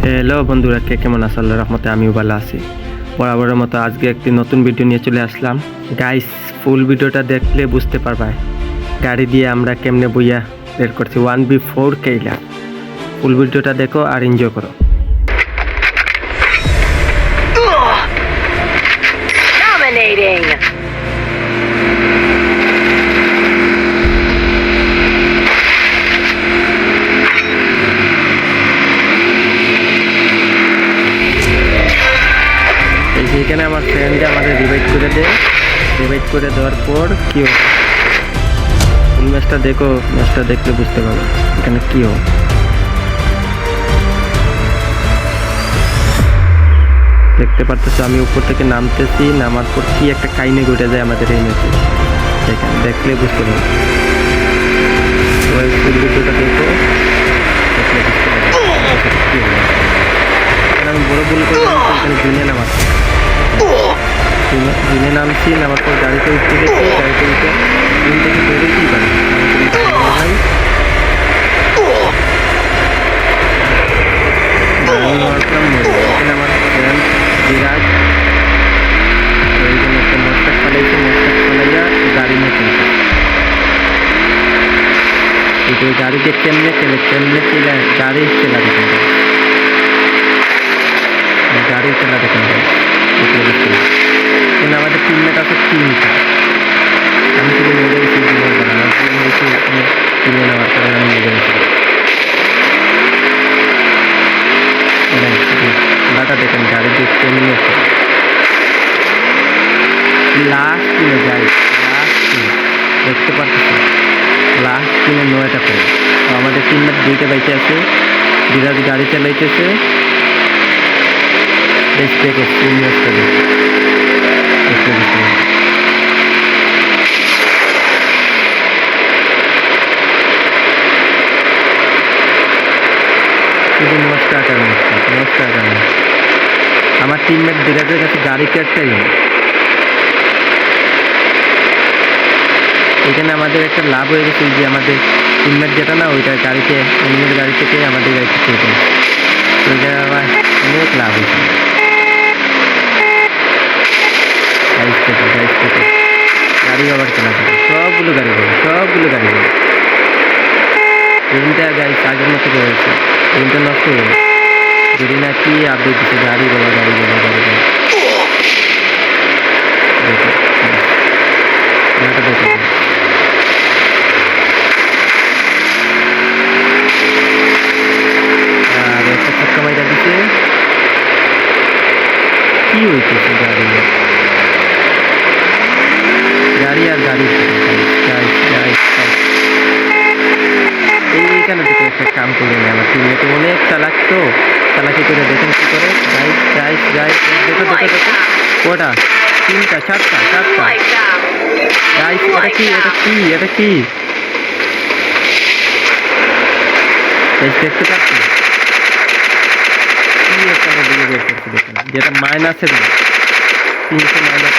Hello বন্ধুরা, কে কেমন আছো? আল্লাহর রহমতে আমিও ভালো আছি। বরাবরের মতো আজকে একটি নতুন ভিডিও নিয়ে চলে আসলাম। গাইস, ফুল ভিডিওটা দেখলে বুঝতে পারবে গাড়ি দিয়ে আমরা কেমনে বইয়া বের করছি 1v4 কেইলা। ফুল ভিডিওটা দেখো আর এনজয় করো। Dominating. এইখানে আমার ফ্রেন্ডে আমাদের রিভাইভ করে দেয়। রিভাইভ করে দেওয়ার পর কি হয় ফুল ম্যাচটা দেখো, ম্যাচটা দেখলে বুঝতে পারবে এখানে কি হয়। দেখতে পারতেছো আমি উপর থেকে নামতেছি, নামার পর কি একটা কাহিনী ঘটে যায় আমাদের এই ম্যাচে। দেখেন, দেখলে বুঝতে পারবে। ফুল ভিডিওটা দেখো, দেখলে বুঝতে পারবে কি হয়। আমি বড় ভুল করে এখানে জুনে নামার জুনে নামছি, নামার পর গাড়িতে উঠতে গেছি, গাড়িতে উঠে জুন থেকে বেরোতেই পারি ভাই। এখানে আমার ফ্রেন্ড বিরাজ ওইখানে একটা মোস্টাক চালাইছে, মোস্টাক চালাইয়া গাড়ি নিয়ে চলছে। এই গাড়িতে কেমনে চলে গাড়ি চেলা দেখেন, গাড়ি চেলা দেখেন। কিন্তু আমাদের টিমমেট আছে তিনটা। আমি শুধু মরে গেছি, আমার কিনে নেওয়ার কারণে আমি মরে গেছি। দাদা দেখেন গাড়ি দিয়ে কেমনি লাস্ট কিনে যাই, লাস্ট কিনে দেখতে পাচ্ছি, লাস্ট কিনে 9টা করে। আমাদের টিমমেট 2টা বাইকে আছে, বিরাজ গাড়ি চালাইতেছে। দেখো ফুল ম্যাচটা দেখো, দেখতে দেখতে শুধু নমস্কার। আমার টিমমেট বিরাজের কাছে গাড়ি একটাই। এখানে আমাদের একটা লাভ হয়ে গেছে যে আমাদের টিমমেট যেটা না ওইটা গাড়িতে অন্যের গাড়ি থেকে আমাদের গাড়িতে চলবে, ওইটা আমার অনেক লাভ হয়েছে। গাড়ি আবার কেনা যাবে, সবগুলো গাড়ি ট্রেনটা গাড়ি আগের মতো রয়েছে, ট্রেনটা নষ্ট হয়ে গেছে। যদি না কি আপডেট দিচ্ছে, গাড়ি দেখো আর একটা ছক্কা মাইরা দিচ্ছে। কি হইতেছে গাড়ি আর গাড়ি এইখানে থেকে একটা কাম করে নেয়। আমার টিমমেট অনেক চালাকি করে দেখেন কি করে। দেখো কটা, 3টা 4টা গাইস। এটা কি দেখতে পাচ্ছি কি এখানে দিকে বের করছি, দেখেন যেটা মাইনাসের 300 মাইনাস